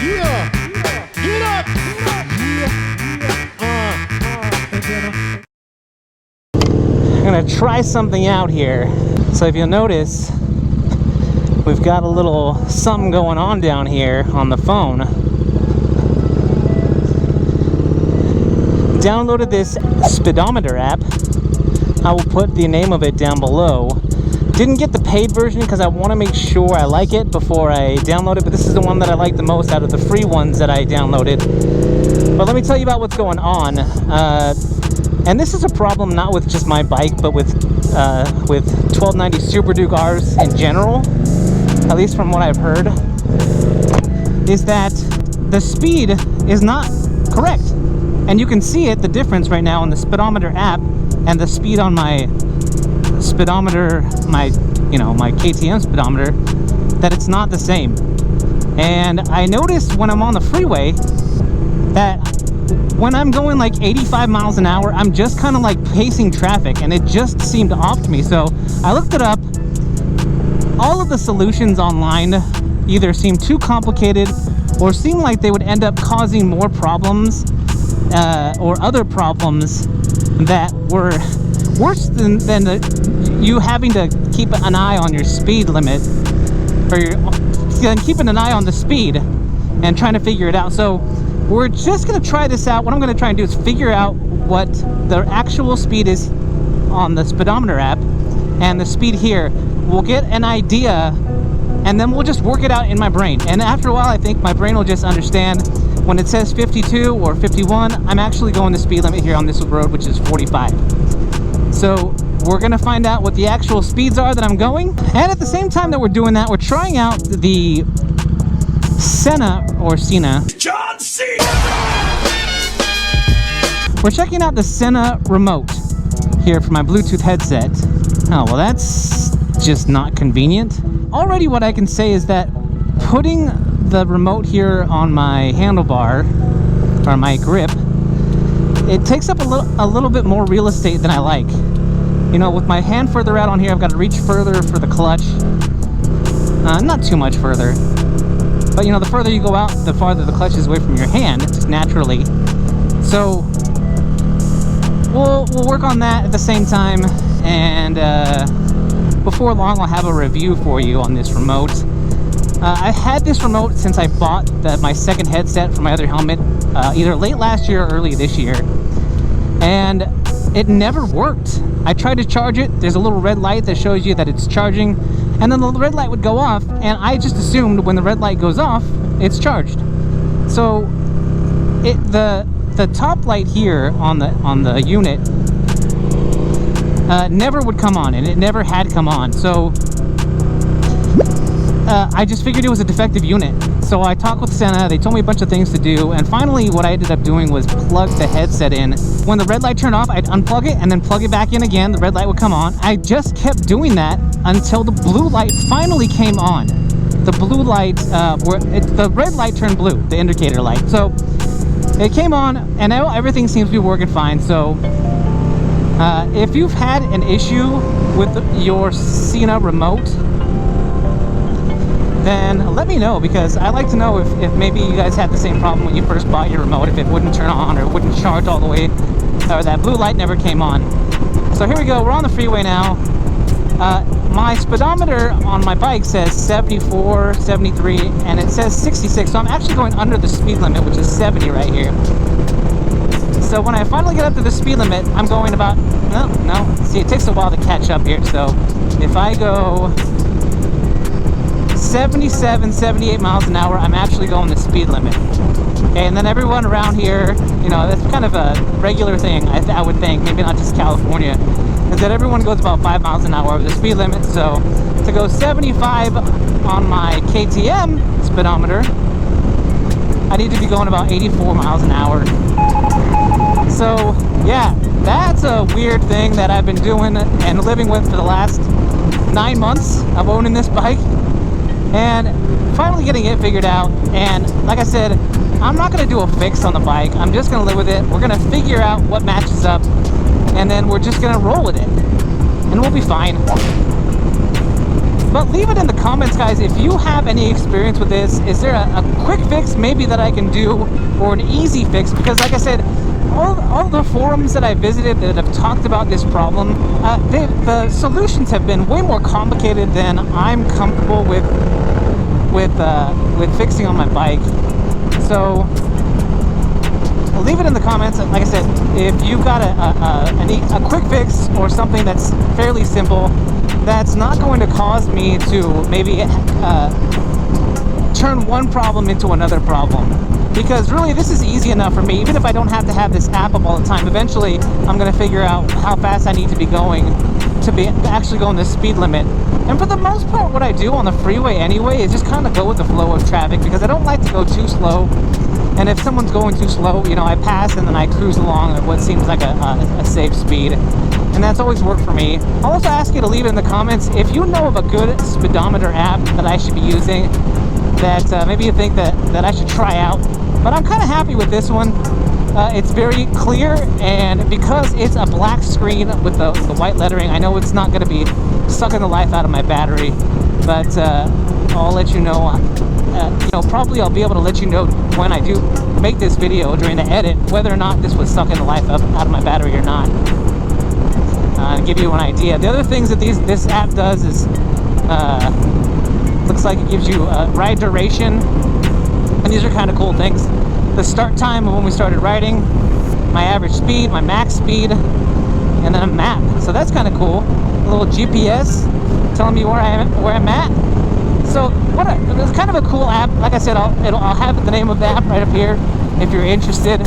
Yeah. Get up. I'm gonna try something out here. So if you'll notice, we've got a little something going on down here on the phone. Downloaded this Speedometer app. I will put the name of it down below. Didn't get the paid version because I want to make sure I like it before I download it, but this is the one that I like the most out of the free ones that I downloaded. But let me tell you about what's going on. And this is a problem not with just my bike, but with 1290 Super Duke Rs in general, at least from what I've heard, is that the speed is not correct. And you can see it, the difference right now on the Speedometer app and the speed on my speedometer, my KTM speedometer, that it's not the same. And I noticed when I'm on the freeway that when I'm going like 85 miles an hour, I'm just kind of like pacing traffic, and it just seemed off to me. So I looked it up. All of the solutions online either seem too complicated or seem like they would end up causing more problems or other problems that were worse than you having to keep an eye on your speed limit, or keeping an eye on the speed and trying to figure it out. So we're just going to try this out. What I'm going to try and do is figure out what the actual speed is on the Speedometer app and the speed here. We'll get an idea, and then we'll just work it out in my brain. And after a while, I think my brain will just understand when it says 52 or 51, I'm actually going the speed limit here on this road, which is 45. So we're going to find out what the actual speeds are that I'm going. And at the same time that we're doing that, we're trying out the Sena. John Cena. We're checking out the Sena remote here for my Bluetooth headset. Oh, well, that's just not convenient. Already what I can say is that putting the remote here on my handlebar, or my grip, it takes up a little bit more real estate than I like. You know, with my hand further out on here, I've got to reach further for the clutch. Not too much further, but you know, the further you go out, the farther the clutch is away from your hand, just naturally. So we'll work on that at the same time, and before long I'll have a review for you on this remote. I had this remote since I bought my second headset for my other helmet, either late last year or early this year, and it never worked. I tried to charge it. There's a little red light that shows you that it's charging, and then the red light would go off, and I just assumed when the red light goes off, it's charged. So the top light here on the unit never would come on, and it never had come on. So I just figured it was a defective unit. So I talked with Sena, they told me a bunch of things to do, and finally what I ended up doing was plug the headset in. When the red light turned off, I'd unplug it and then plug it back in again. The red light would come on. I just kept doing that until the blue light finally came on. The blue light, the red light turned blue, the indicator light. So it came on, and now everything seems to be working fine. So if you've had an issue with your Sena remote, then let me know, because I'd like to know if maybe you guys had the same problem when you first bought your remote, if it wouldn't turn on or wouldn't charge all the way, or that blue light never came on. So here we go, we're on the freeway now. My speedometer on my bike says 74, 73, and it says 66, so I'm actually going under the speed limit, which is 70 right here. So when I finally get up to the speed limit, I'm going about, no, see, it takes a while to catch up here. So if I go 77, 78 miles an hour, I'm actually going the speed limit. Okay, and then everyone around here, you know, that's kind of a regular thing, I would think, maybe not just California, is that everyone goes about 5 miles an hour over the speed limit. So to go 75 on my KTM speedometer, I need to be going about 84 miles an hour. So yeah, that's a weird thing that I've been doing and living with for the last 9 months of owning this bike, and finally getting it figured out. And like I said, I'm not going to do a fix on the bike. I'm just going to live with it. We're going to figure out what matches up, and then we're just going to roll with it, and we'll be fine. But leave it in the comments, guys, if you have any experience with this. Is there a quick fix maybe that I can do, or an easy fix? Because like I said, all the forums that I visited that have talked about this problem, the solutions have been way more complicated than I'm comfortable with fixing on my bike. So leave it in the comments. Like I said, if you've got a quick fix or something that's fairly simple, that's not going to cause me to maybe turn one problem into another problem. Because really, this is easy enough for me. Even if I don't have to have this app up all the time, eventually I'm going to figure out how fast I need to be going to be actually going the speed limit. And for the most part, what I do on the freeway anyway is just kind of go with the flow of traffic, because I don't like to go too slow. And if someone's going too slow, you know, I pass and then I cruise along at what seems like a safe speed. And that's always worked for me. I'll also ask you to leave it in the comments if you know of a good speedometer app that I should be using, that maybe you think that I should try out. But I'm kind of happy with this one. It's very clear, and because it's a black screen with the white lettering, I know it's not going to be sucking the life out of my battery. But I'll let you know. You know, probably I'll be able to let you know when I do make this video during the edit whether or not this was sucking the life out of my battery or not. To give you an idea. The other things that this app does is looks like it gives you ride duration, and these are kind of cool things. The start time of when we started riding, my average speed, my max speed, and then a map. So that's kind of cool. A little GPS telling me where I'm at. So it's kind of a cool app. Like I said, I'll have the name of the app right up here if you're interested.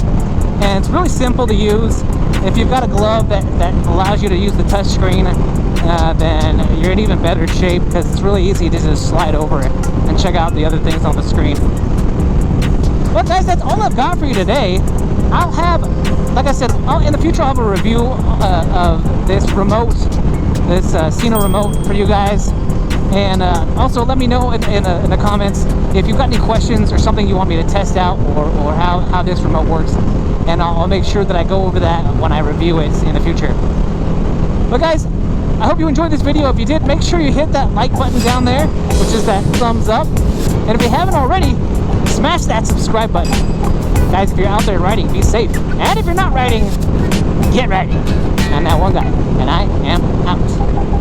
And it's really simple to use. If you've got a glove that allows you to use the touch screen, then you're in even better shape, because it's really easy to just slide over it and check out the other things on the screen. Well, guys, that's all I've got for you today. I'll have, like I said, in the future I'll have a review of this remote, this Sena remote for you guys. And also let me know in the comments if you've got any questions or something you want me to test out, or how this remote works. And I'll make sure that I go over that when I review it in the future. But guys, I hope you enjoyed this video. If you did, make sure you hit that like button down there, which is that thumbs up. And if you haven't already, smash that subscribe button. Guys, if you're out there riding, be safe. And if you're not riding, get riding. I'm that one guy, and I am out.